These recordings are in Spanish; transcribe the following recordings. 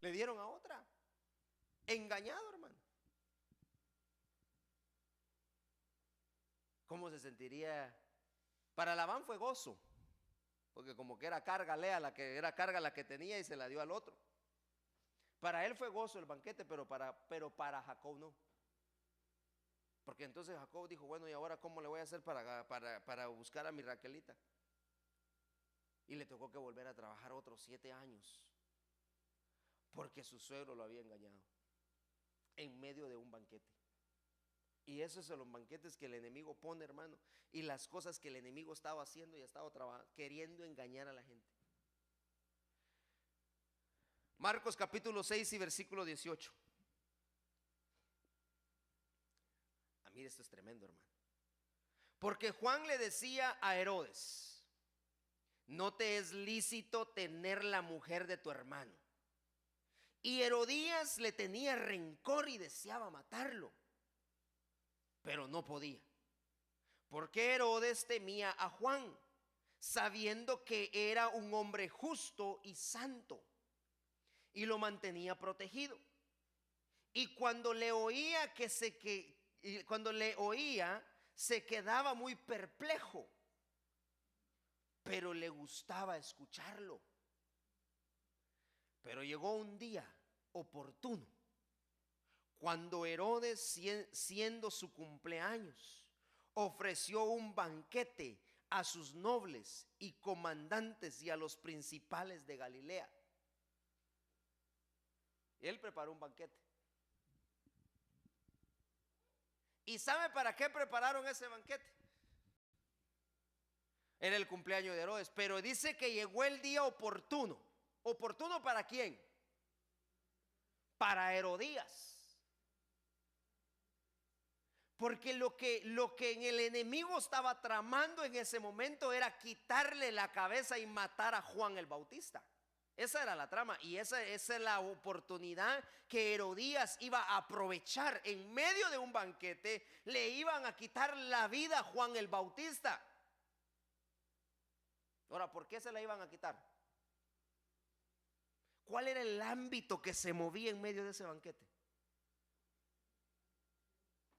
Le dieron a otra. Engañado, hermano. ¿Cómo se sentiría? Para Labán fue gozo, porque como que era carga, Lea, la que era carga la que tenía y se la dio al otro. Para él fue gozo el banquete, pero para Jacob no. Porque entonces Jacob dijo, bueno, ¿y ahora cómo le voy a hacer para buscar a mi Raquelita? Y le tocó que volver a trabajar otros 7 años, porque su suegro lo había engañado en medio de un banquete. Y esos son los banquetes que el enemigo pone, hermano, y las cosas que el enemigo estaba haciendo y estaba queriendo engañar a la gente. Marcos capítulo 6 y versículo 18. Mire, esto es tremendo, hermano. Porque Juan le decía a Herodes: no te es lícito tener la mujer de tu hermano. Y Herodías le tenía rencor y deseaba matarlo, pero no podía, porque Herodes temía a Juan, sabiendo que era un hombre justo y santo, y lo mantenía protegido. Y cuando le oía se quedaba muy perplejo, pero le gustaba escucharlo. Pero llegó un día oportuno, cuando Herodes, siendo su cumpleaños, ofreció un banquete a sus nobles y comandantes y a los principales de Galilea. Él preparó un banquete. ¿Y sabe para qué prepararon ese banquete? Era el cumpleaños de Herodes, pero dice que llegó el día oportuno. ¿Oportuno para quién? Para Herodías. Porque lo que en el enemigo estaba tramando en ese momento era quitarle la cabeza y matar a Juan el Bautista. Esa era la trama, y esa es la oportunidad que Herodías iba a aprovechar. En medio de un banquete le iban a quitar la vida a Juan el Bautista. Ahora, ¿por qué se la iban a quitar? ¿Cuál era el ámbito que se movía en medio de ese banquete?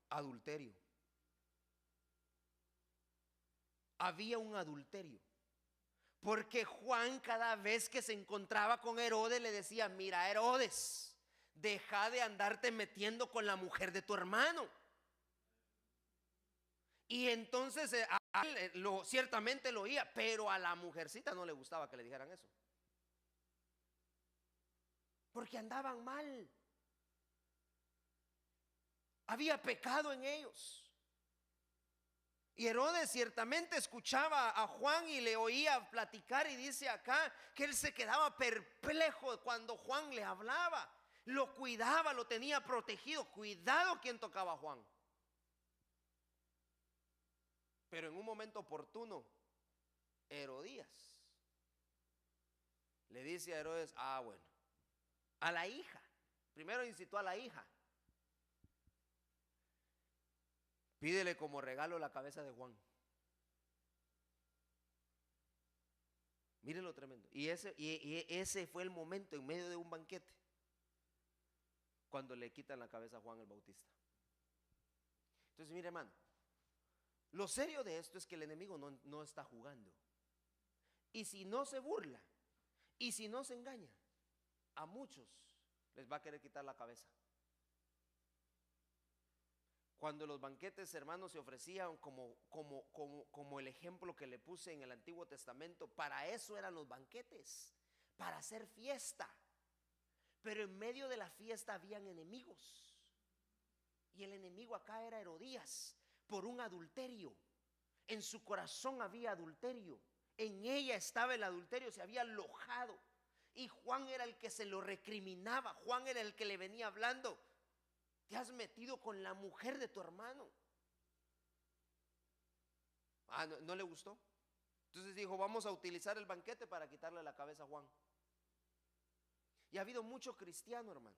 Adulterio. Había un adulterio. Porque Juan, cada vez que se encontraba con Herodes, le decía: mira, Herodes, deja de andarte metiendo con la mujer de tu hermano. Y entonces a él ciertamente lo oía, pero a la mujercita no le gustaba que le dijeran eso, porque andaban mal. Había pecado en ellos. Y Herodes ciertamente escuchaba a Juan y le oía platicar, y dice acá que él se quedaba perplejo cuando Juan le hablaba. Lo cuidaba, lo tenía protegido. Cuidado quien tocaba a Juan. Pero en un momento oportuno, Herodías le dice a Herodes: bueno, a la hija. Primero incitó a la hija: pídele como regalo la cabeza de Juan. Miren lo tremendo. Y ese fue el momento, en medio de un banquete, cuando le quitan la cabeza a Juan el Bautista. Entonces, mire, hermano, lo serio de esto es que el enemigo no está jugando. Y si no se burla, y si no se engaña, a muchos les va a querer quitar la cabeza. Cuando los banquetes, hermanos, se ofrecían como el ejemplo que le puse en el Antiguo Testamento, para eso eran los banquetes, para hacer fiesta. Pero en medio de la fiesta habían enemigos, y el enemigo acá era Herodías, por un adulterio. En su corazón había adulterio, en ella estaba el adulterio, se había alojado, y Juan era el que se lo recriminaba. Juan era el que le venía hablando: te has metido con la mujer de tu hermano. No le gustó. Entonces dijo: vamos a utilizar el banquete para quitarle la cabeza a Juan. Y ha habido mucho cristiano, hermano,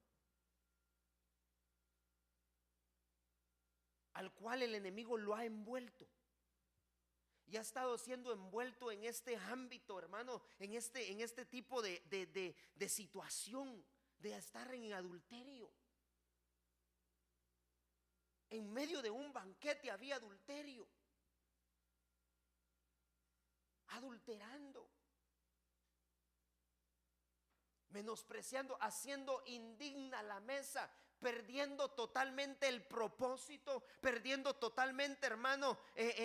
al cual el enemigo lo ha envuelto, y ha estado siendo envuelto en este ámbito, hermano, en este tipo de situación, de estar en adulterio. En medio de un banquete había adulterio, adulterando, menospreciando, haciendo indigna la mesa, perdiendo totalmente el propósito, perdiendo totalmente, hermano, el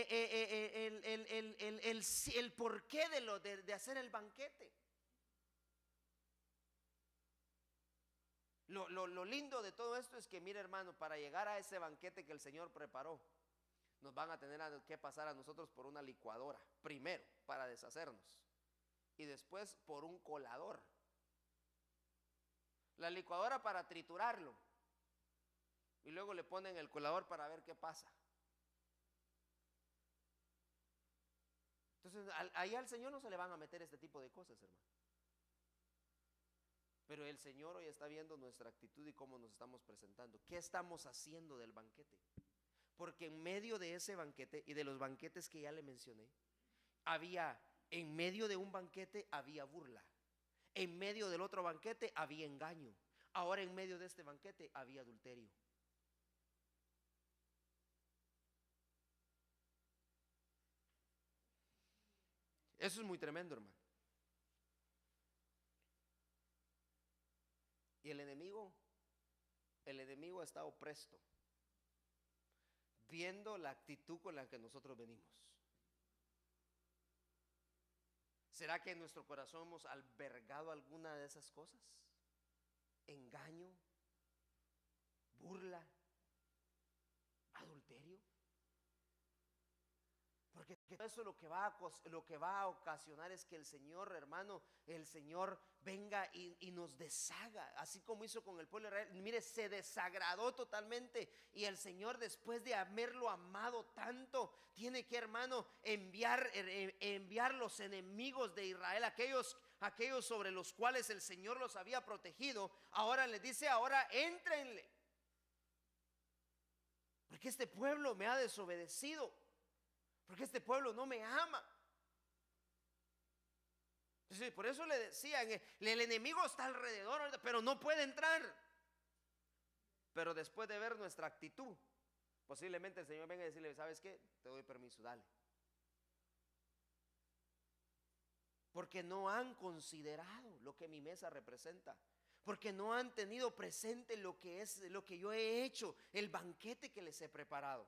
porqué de hacer el banquete. Lo lindo de todo esto es que, mire, hermano, para llegar a ese banquete que el Señor preparó, nos van a tener que pasar a nosotros por una licuadora, primero para deshacernos, y después por un colador. La licuadora para triturarlo, y luego le ponen el colador para ver qué pasa. Entonces, ahí al Señor no se le van a meter este tipo de cosas, hermano. Pero el Señor hoy está viendo nuestra actitud y cómo nos estamos presentando. ¿Qué estamos haciendo del banquete? Porque en medio de ese banquete y de los banquetes que ya le mencioné, en medio de un banquete había burla. En medio del otro banquete había engaño. Ahora en medio de este banquete había adulterio. Eso es muy tremendo, hermano. Y el enemigo ha estado presto, viendo la actitud con la que nosotros venimos. ¿Será que en nuestro corazón hemos albergado alguna de esas cosas? Engaño, burla, adulterio. Porque eso lo que va a ocasionar es que el Señor, hermano, el Señor venga y nos deshaga, así como hizo con el pueblo de Israel. Mire, se desagradó totalmente, y el Señor, después de haberlo amado tanto, tiene que, hermano, enviar los enemigos de Israel, aquellos sobre los cuales el Señor los había protegido. Ahora les dice: ahora éntrenle, porque este pueblo me ha desobedecido, porque este pueblo no me ama. Entonces, por eso le decían, el enemigo está alrededor, pero no puede entrar. Pero después de ver nuestra actitud, posiblemente el Señor venga a decirle: ¿sabes qué? Te doy permiso, dale. Porque no han considerado lo que mi mesa representa, porque no han tenido presente lo que yo he hecho, el banquete que les he preparado.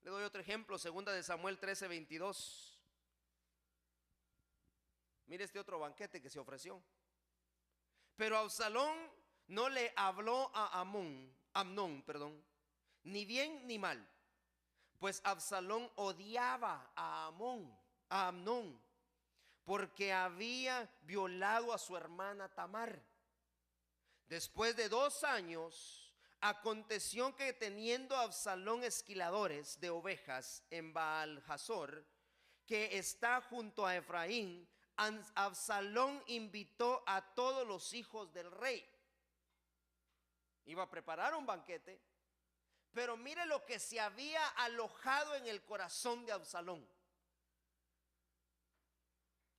Le doy otro ejemplo, 2 de Samuel 13:22. Mire este otro banquete que se ofreció. Pero Absalón no le habló a Amnón, ni bien ni mal, pues Absalón odiaba a Amnón, porque había violado a su hermana Tamar. Después de 2 años, aconteció que, teniendo Absalón esquiladores de ovejas en Baal-Hazor, que está junto a Efraín, Absalón invitó a todos los hijos del rey. Iba a preparar un banquete, pero mire lo que se había alojado en el corazón de Absalón: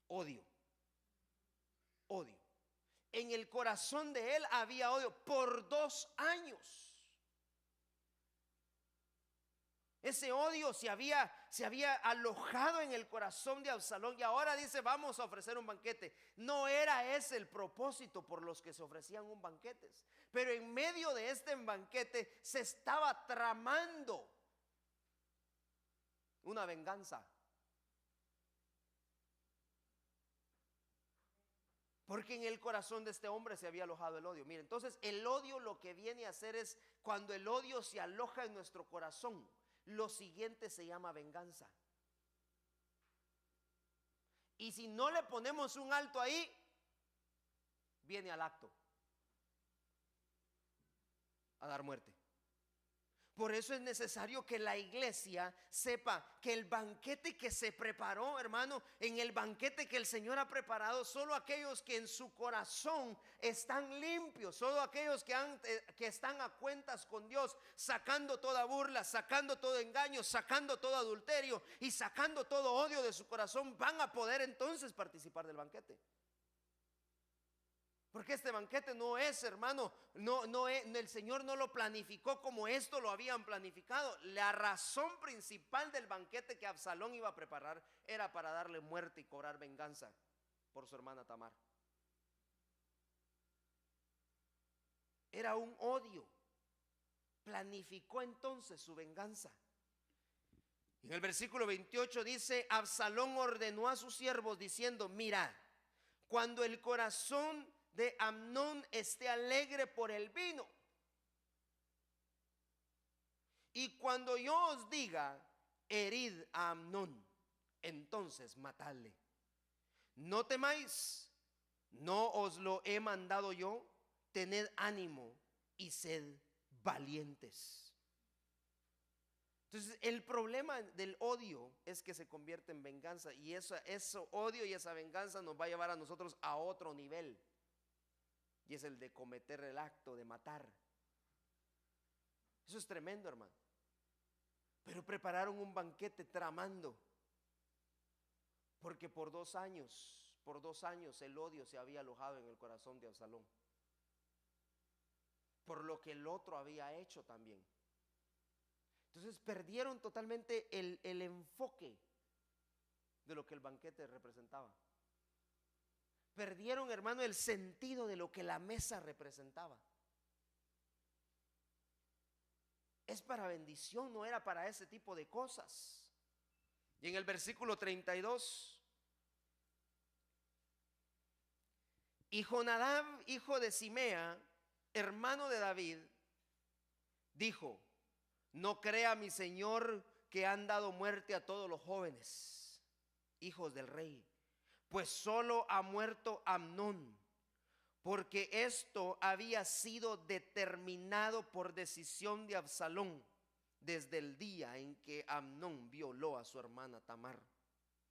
odio. En el corazón de él había odio por 2 años. Ese odio se había alojado en el corazón de Absalón, y ahora dice: vamos a ofrecer un banquete. No era ese el propósito por los que se ofrecían un banquete, pero en medio de este banquete se estaba tramando una venganza. Porque en el corazón de este hombre se había alojado el odio. Mire, entonces el odio lo que viene a hacer es, cuando el odio se aloja en nuestro corazón, lo siguiente se llama venganza. Y si no le ponemos un alto ahí, viene al acto, a dar muerte. Por eso es necesario que la iglesia sepa que el banquete que se preparó, hermano, en el banquete que el Señor ha preparado, solo aquellos que en su corazón están limpios, solo aquellos que están a cuentas con Dios, sacando toda burla, sacando todo engaño, sacando todo adulterio y sacando todo odio de su corazón, van a poder entonces participar del banquete. Porque este banquete no es, hermano, el Señor no lo planificó como esto lo habían planificado. La razón principal del banquete que Absalón iba a preparar era para darle muerte y cobrar venganza por su hermana Tamar. Era un odio. Planificó entonces su venganza. En el versículo 28 dice: Absalón ordenó a sus siervos diciendo: mirad, cuando el corazón de Amnón esté alegre por el vino, y cuando yo os diga: herid a Amnón, entonces matadle. No temáis, no os lo he mandado yo. Tened ánimo y sed valientes. Entonces el problema del odio es que se convierte en venganza, y ese odio y esa venganza nos va a llevar a nosotros a otro nivel, y es el de cometer el acto de matar. Eso es tremendo, hermano. Pero prepararon un banquete tramando, porque por 2 años el odio se había alojado en el corazón de Absalón, por lo que el otro había hecho también. Entonces perdieron totalmente el enfoque de lo que el banquete representaba. Perdieron, hermano, el sentido de lo que la mesa representaba. Es para bendición, no era para ese tipo de cosas. Y en el versículo 32, y Jonadab, hijo de Simea, hermano de David, dijo: no crea mi señor que han dado muerte a todos los jóvenes, hijos del rey, pues solo ha muerto Amnón, porque esto había sido determinado por decisión de Absalón desde el día en que Amnón violó a su hermana Tamar.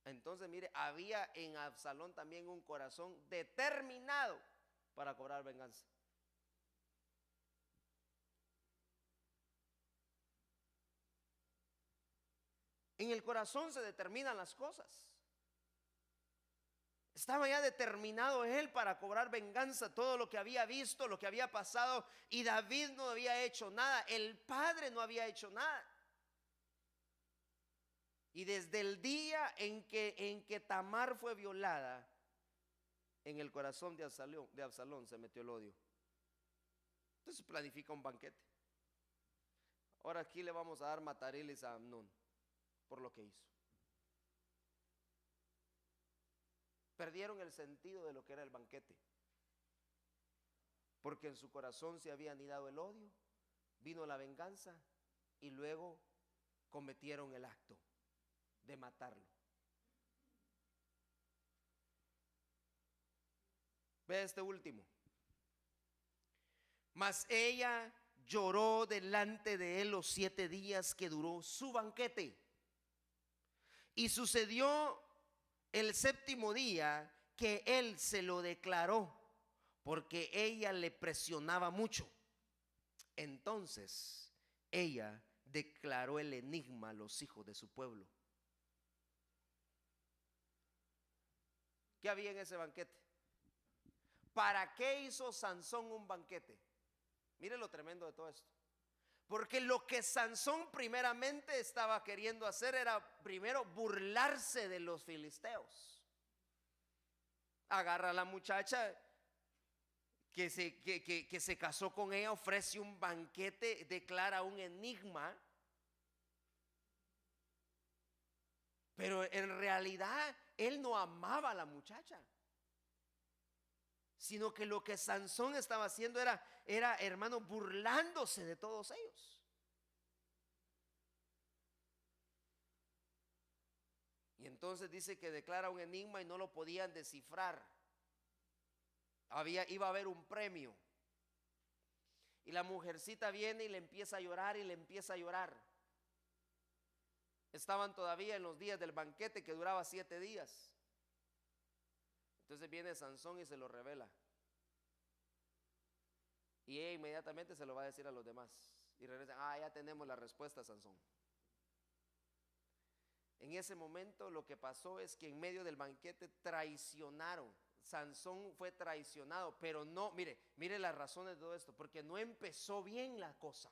Entonces mire, había en Absalón también un corazón determinado para cobrar venganza. En el corazón se determinan las cosas. Estaba ya determinado él para cobrar venganza, todo lo que había visto, lo que había pasado, y David no había hecho nada, el padre no había hecho nada. Y desde el día en que Tamar fue violada, en el corazón de Absalón se metió el odio. Entonces planifica un banquete. Ahora aquí le vamos a dar matariles a Amnón por lo que hizo. Perdieron el sentido de lo que era el banquete, porque en su corazón se había anidado el odio, vino la venganza y luego cometieron el acto de matarlo. Ve este último. Mas ella lloró delante de él los 7 días que duró su banquete. Y sucedió el 7º día que él se lo declaró, porque ella le presionaba mucho. Entonces ella declaró el enigma a los hijos de su pueblo. ¿Qué había en ese banquete? ¿Para qué hizo Sansón un banquete? Mire lo tremendo de todo esto. Porque lo que Sansón primeramente estaba queriendo hacer era primero burlarse de los filisteos. Agarra a la muchacha que se casó con ella, ofrece un banquete, declara un enigma. Pero en realidad él no amaba a la muchacha, sino que lo que Sansón estaba haciendo era hermano, burlándose de todos ellos. Y entonces dice que declara un enigma y no lo podían descifrar. Iba a haber un premio. Y la mujercita viene y le empieza a llorar y le empieza a llorar. Estaban todavía en los días del banquete que duraba 7 días. Entonces viene Sansón y se lo revela. Y ella inmediatamente se lo va a decir a los demás. Y regresan: ya tenemos la respuesta, Sansón. En ese momento lo que pasó es que en medio del banquete traicionaron. Sansón fue traicionado, pero no, mire las razones de todo esto, porque no empezó bien la cosa.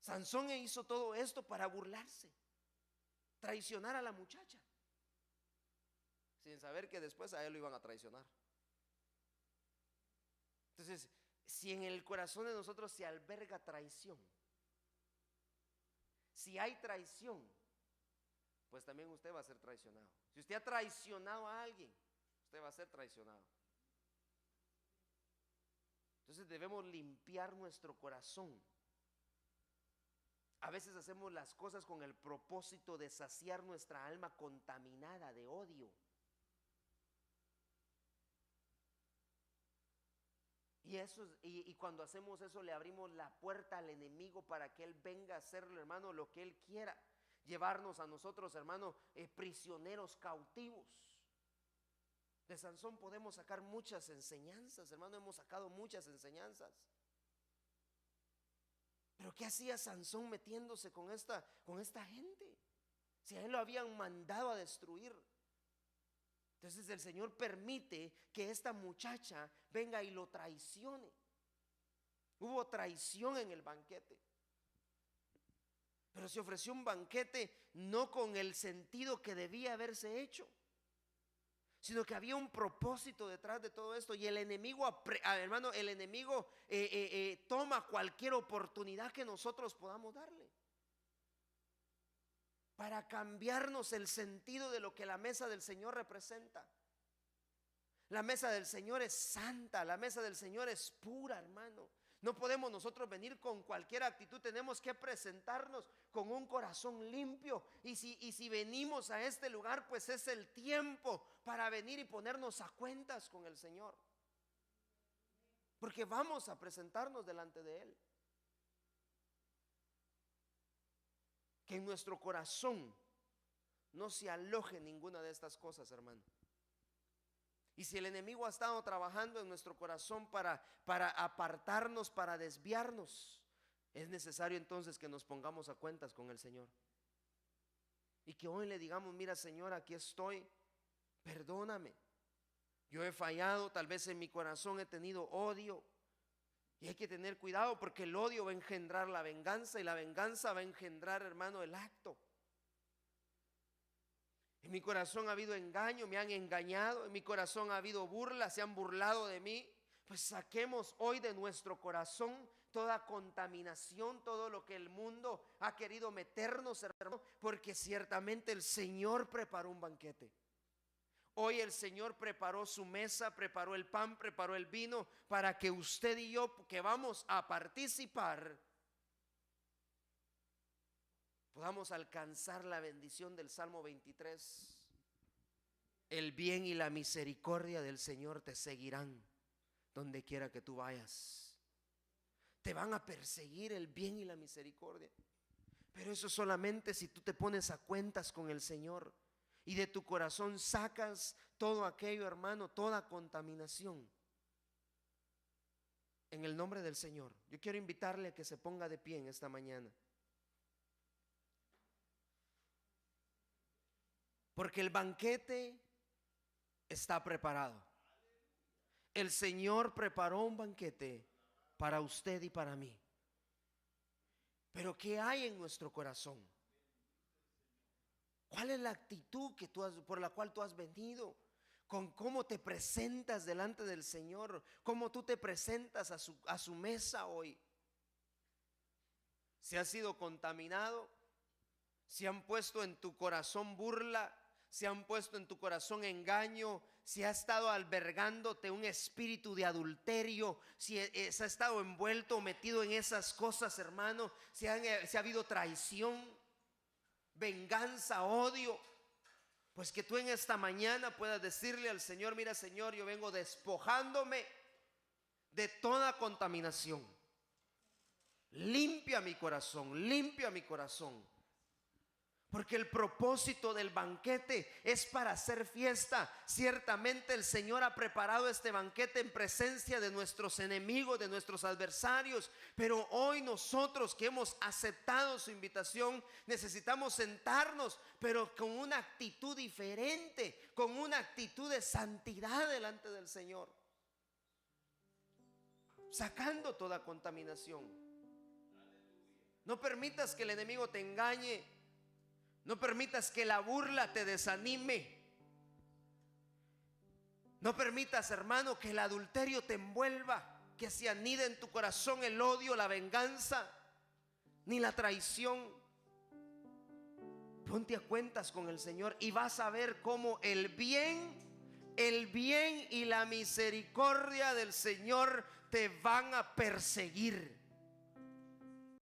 Sansón hizo todo esto para burlarse, traicionar a la muchacha, sin saber que después a él lo iban a traicionar. Entonces, si en el corazón de nosotros se alberga traición, si hay traición, pues también usted va a ser traicionado. Si usted ha traicionado a alguien, usted va a ser traicionado. Entonces debemos limpiar nuestro corazón. A veces hacemos las cosas con el propósito de saciar nuestra alma contaminada de odio. Y cuando hacemos eso le abrimos la puerta al enemigo para que él venga a hacerle, hermano, lo que él quiera. Llevarnos a nosotros, hermano, prisioneros cautivos. De Sansón podemos sacar muchas enseñanzas, hermano, hemos sacado muchas enseñanzas. Pero ¿qué hacía Sansón metiéndose con esta gente? Si a él lo habían mandado a destruir. Entonces el Señor permite que esta muchacha venga y lo traicione. Hubo traición en el banquete. Pero se ofreció un banquete no con el sentido que debía haberse hecho, sino que había un propósito detrás de todo esto. Y el enemigo, hermano, el enemigo toma cualquier oportunidad que nosotros podamos darle para cambiarnos el sentido de lo que la mesa del Señor representa. La mesa del Señor es santa, la mesa del Señor es pura, hermano. No podemos nosotros venir con cualquier actitud, tenemos que presentarnos con un corazón limpio. Y si venimos a este lugar, pues es el tiempo para venir y ponernos a cuentas con el Señor, porque vamos a presentarnos delante de Él. Que en nuestro corazón no se aloje ninguna de estas cosas, hermano. Y si el enemigo ha estado trabajando en nuestro corazón para apartarnos, para desviarnos, es necesario entonces que nos pongamos a cuentas con el Señor. Y que hoy le digamos: mira, Señor, aquí estoy, perdóname. Yo he fallado, tal vez en mi corazón he tenido odio. Y hay que tener cuidado, porque el odio va a engendrar la venganza, y la venganza va a engendrar, hermano, el acto. En mi corazón ha habido engaño, me han engañado. En mi corazón ha habido burla, se han burlado de mí. Pues saquemos hoy de nuestro corazón toda contaminación, todo lo que el mundo ha querido meternos, hermano, porque ciertamente el Señor preparó un banquete. Hoy el Señor preparó su mesa, preparó el pan, preparó el vino, para que usted y yo, que vamos a participar, podamos alcanzar la bendición del Salmo 23. El bien y la misericordia del Señor te seguirán donde quiera que tú vayas. Te van a perseguir el bien y la misericordia. Pero eso solamente si tú te pones a cuentas con el Señor y de tu corazón sacas todo aquello, hermano, toda contaminación. En el nombre del Señor, yo quiero invitarle a que se ponga de pie en esta mañana. Porque el banquete está preparado. El Señor preparó un banquete para usted y para mí. Pero ¿qué hay en nuestro corazón? ¿Cuál es la actitud por la cual tú has venido? Con cómo te presentas delante del Señor, cómo tú te presentas a su mesa hoy. Si has sido contaminado, si han puesto en tu corazón burla, si han puesto en tu corazón engaño, si ha estado albergándote un espíritu de adulterio, si se ha estado envuelto o metido en esas cosas, hermano, si ha habido traición, venganza, odio, pues que tú en esta mañana puedas decirle al Señor: mira, Señor, yo vengo despojándome de toda contaminación. Limpia mi corazón, limpia mi corazón. Porque el propósito del banquete es para hacer fiesta. Ciertamente el Señor ha preparado este banquete en presencia de nuestros enemigos, de nuestros adversarios. Pero hoy nosotros que hemos aceptado su invitación, necesitamos sentarnos, pero con una actitud diferente, con una actitud de santidad delante del Señor, sacando toda contaminación. No permitas que el enemigo te engañe. No permitas que la burla te desanime. No permitas, hermano, que el adulterio te envuelva, que se anide en tu corazón el odio, la venganza, ni la traición. Ponte a cuentas con el Señor y vas a ver cómo el bien y la misericordia del Señor te van a perseguir.